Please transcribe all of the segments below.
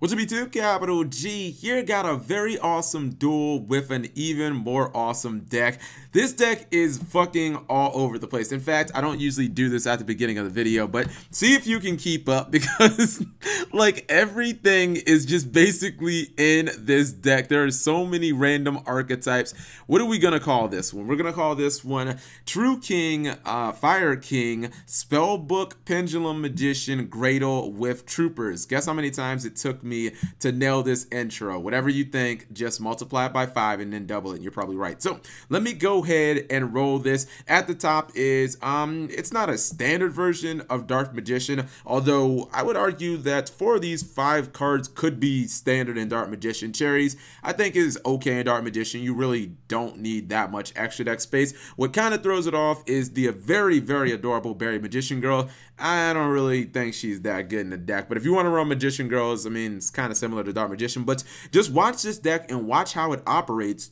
What's up YouTube, Capital G here. Got a very awesome duel with an even more awesome deck. This deck is fucking all over the place. In fact, I don't usually do this at the beginning of the video, but see if you can keep up because like everything is just basically in this deck. There are so many random archetypes. What are we gonna call this one? We're gonna call this one True King, Fire King, Spellbook, Pendulum Magician, Gradle with Troopers. Guess how many times it took me to nail this intro? Whatever you think, just multiply it by 5 and then double it, and you're probably right. So let me go ahead and roll this. At the top is it's not a standard version of Dark Magician, although I would argue that 4 of these 5 cards could be standard in Dark Magician. Cherries I think is okay in Dark Magician. You really don't need that much extra deck space. What kind of throws it off is the very adorable Berry Magician Girl. I don't really think she's that good in the deck, but if you want to run Magician Girls, I mean, it's kind of similar to Dark Magician, but just watch this deck and watch how it operates.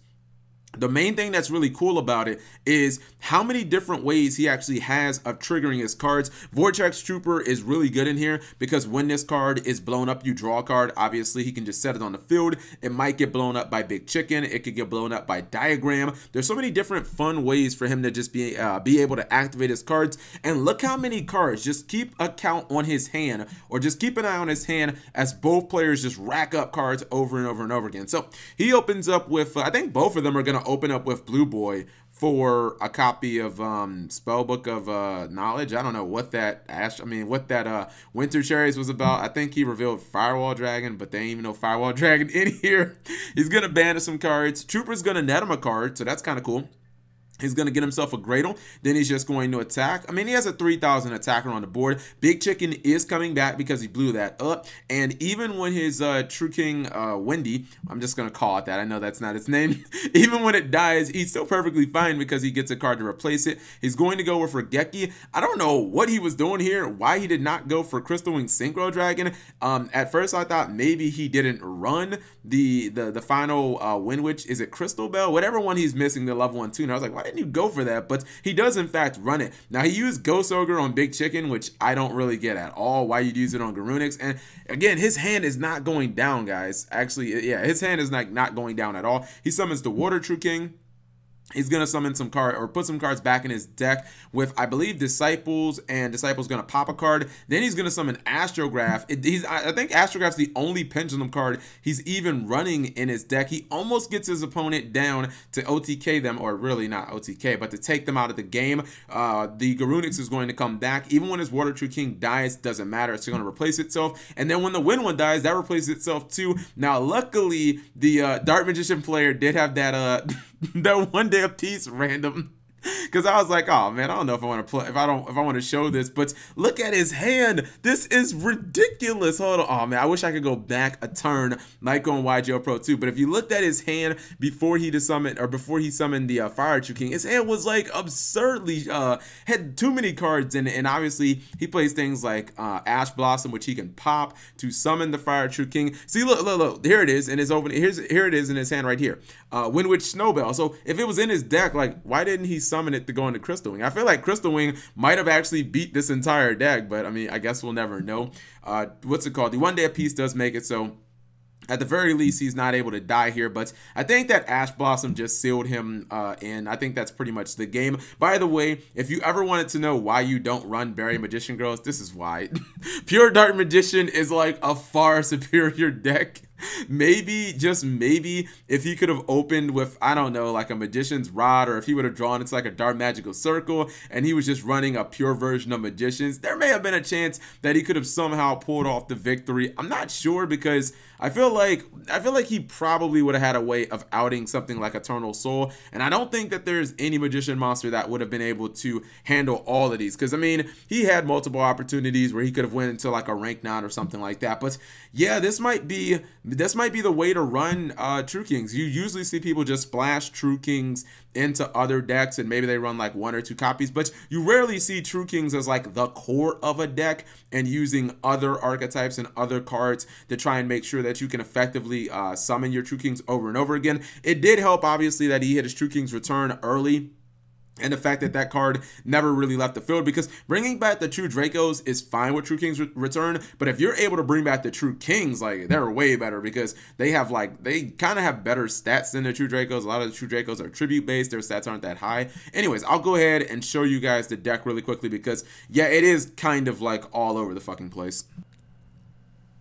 The main thing that's really cool about it is how many different ways he actually has of triggering his cards. Vortex Trooper is really good in here because when this card is blown up, you draw a card. Obviously, he can just set it on the field. It might get blown up by Big Chicken. It could get blown up by Diagram. There's so many different fun ways for him to just be able to activate his cards. And look how many cards. Just keep a count on his hand, or just keep an eye on his hand as both players just rack up cards over and over and over again. So he opens up with, I think both of them are going to open up with Blue Boy for a copy of Spellbook of Knowledge. I don't know what that Winter Cherries was about. I think he revealed Firewall Dragon, but they ain't even no Firewall Dragon in here. He's gonna ban some cards. Trooper's gonna net him a card, so that's kind of cool. He's going to get himself a Gradle. Then he's just going to attack. I mean, he has a 3,000 attacker on the board. Big Chicken is coming back because he blew that up. And even when his True King Wendy, I'm just going to call it that. I know that's not its name. Even when it dies, he's still perfectly fine because he gets a card to replace it. He's going to go for Geki. I don't know what he was doing here, why he did not go for Crystal Wing Synchro Dragon. At first, I thought maybe he didn't run the final Wind Witch. Is it Crystal Bell? Whatever one he's missing, the level 1 tune. I was like, why didn't you go for that? But he does in fact run it. Now he used Ghost Ogre on Big Chicken, which I don't really get at all why you'd use it on Garunix. And again, his hand is not going down, guys. Actually, yeah, his hand is not going down at all. He summons the Water True King. He's going to summon some card or put some cards back in his deck with, I believe, Disciples, and Disciples going to pop a card. Then he's going to summon Astrograph. I think Astrograph's the only Pendulum card he's even running in his deck. He almost gets his opponent down to OTK them, or really not OTK, but to take them out of the game. The Garunix is going to come back. Even when his Water True King dies, doesn't matter. It's going to replace itself. And then when the Wind one dies, that replaces itself too. Now, luckily, the Dark Magician player did have that that one day of peace random, because I was like, oh man, I don't know if I want to play, if I want to show this. But look at his hand. This is ridiculous. Hold on. Oh man, I wish I could go back a turn like on YGO Pro 2. But if you looked at his hand before he summoned the Fire True King, his hand was like absurdly had too many cards in it. And obviously he plays things like Ash Blossom, which he can pop to summon the Fire True King. See, look, here it is, and it's open. Here it is in his hand right here. Wind Witch Snowbell. So if it was in his deck, like, why didn't he summon it to go into Crystal Wing? I feel like Crystal Wing might have actually beat this entire deck, but I mean, I guess we'll never know. What's it called? The one day of peace does make it so at the very least he's not able to die here, but I think that Ash Blossom just sealed him in. I think that's pretty much the game. By the way, if you ever wanted to know why you don't run Berry Magician Girls, this is why. Pure Dark Magician is like a far superior deck. Maybe, just maybe, if he could have opened with, I don't know, like a Magician's Rod, or if he would have drawn it's like a Dark Magical Circle and he was just running a pure version of Magicians, there may have been a chance that he could have somehow pulled off the victory. I'm not sure, because I feel like he probably would have had a way of outing something like Eternal Soul, and I don't think that there's any Magician monster that would have been able to handle all of these, because I mean, he had multiple opportunities where he could have went into like a rank 9 or something like that. But yeah, this might be the way to run True Kings. You usually see people just splash True Kings into other decks, and maybe they run like 1 or 2 copies, but you rarely see True Kings as like the core of a deck and using other archetypes and other cards to try and make sure that you can effectively summon your True Kings over and over again. It did help, obviously, that he hit his True Kings return early And the fact that that card never really left the field, because bringing back the True Dracos is fine with True King's return, but if you're able to bring back the True Kings, like, they're way better, because they have, like, they kind of have better stats than the True Dracos. A lot of the True Dracos are tribute based, their stats aren't that high. Anyways, I'll go ahead and show you guys the deck really quickly, because yeah, it is kind of like all over the fucking place.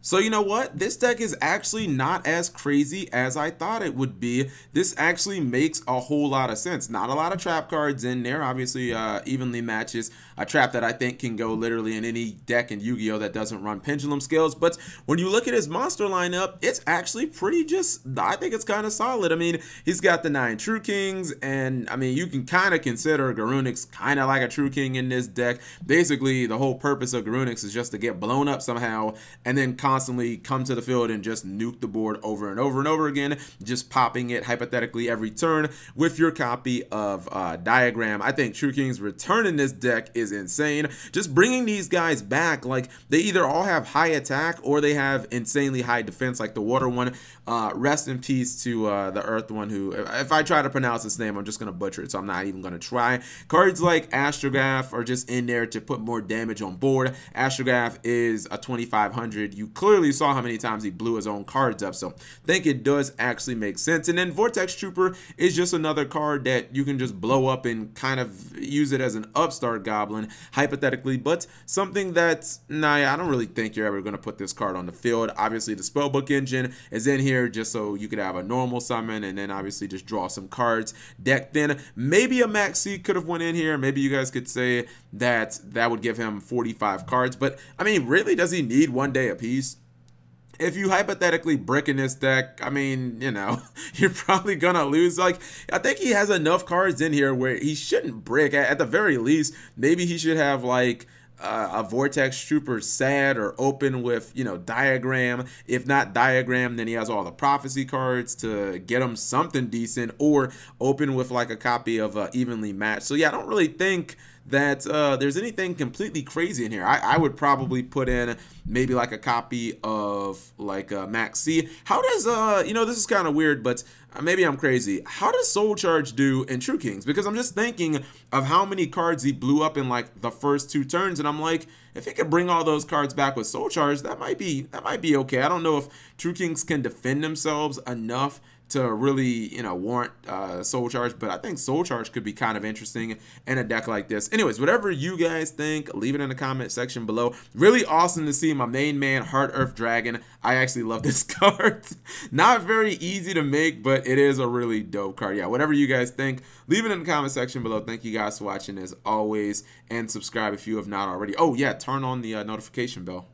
So you know what? This deck is actually not as crazy as I thought it would be. This actually makes a whole lot of sense. Not a lot of trap cards in there. Obviously, evenly matches a trap that I think can go literally in any deck in Yu-Gi-Oh! That doesn't run Pendulum Scales. But when you look at his monster lineup, it's actually pretty I think it's kind of solid. I mean, he's got the 9 True Kings, and I mean, you can kind of consider Garunix kind of like a True King in this deck. Basically, the whole purpose of Garunix is just to get blown up somehow, and then constantly come to the field and just nuke the board over and over and over again, just popping it hypothetically every turn with your copy of Diagram. I think True King's return in this deck is insane. Just bringing these guys back, like, they either all have high attack or they have insanely high defense, like the water one. Rest in peace to the earth one, who, if I try to pronounce his name, I'm just gonna butcher it, so I'm not even gonna try. Cards like Astrograph are just in there to put more damage on board. Astrograph is a 2500. You clearly saw how many times he blew his own cards up, so I think it does actually make sense. And then Vortex Trooper is just another card that you can just blow up and kind of use it as an upstart goblin, hypothetically, but something that's, nah, I don't really think you're ever going to put this card on the field. Obviously, the Spellbook engine is in here just so you could have a normal summon and then obviously just draw some cards. Deck then, maybe a Max C could have went in here. Maybe you guys could say that that would give him 45 cards, but I mean, really, does he need 1 day apiece? If you hypothetically brick in this deck, I mean, you know, you're probably gonna lose. Like, I think he has enough cards in here where he shouldn't brick. At the very least, maybe he should have like a Vortex Trooper sad or open with, you know, Diagram. If not Diagram, then he has all the Prophecy cards to get him something decent, or open with like a copy of Evenly Matched. So yeah, I don't really think that there's anything completely crazy in here. I would probably put in maybe like a copy of like Max C. How does you know, this is kind of weird, but maybe I'm crazy. How does Soul Charge do in True Kings? Because I'm just thinking of how many cards he blew up in like the first 2 turns, and I'm like, if he could bring all those cards back with Soul Charge, that might be okay. I don't know if True Kings can defend themselves enough to really, you know, warrant Soul Charge, but I think Soul Charge could be kind of interesting in a deck like this. Anyways, whatever you guys think, leave it in the comment section below. Really awesome to see my main man, Heart Earth Dragon. I actually love this card. Not very easy to make, but it is a really dope card. Yeah, whatever you guys think, leave it in the comment section below. Thank you guys for watching as always, and subscribe if you have not already. Oh yeah, turn on the notification bell.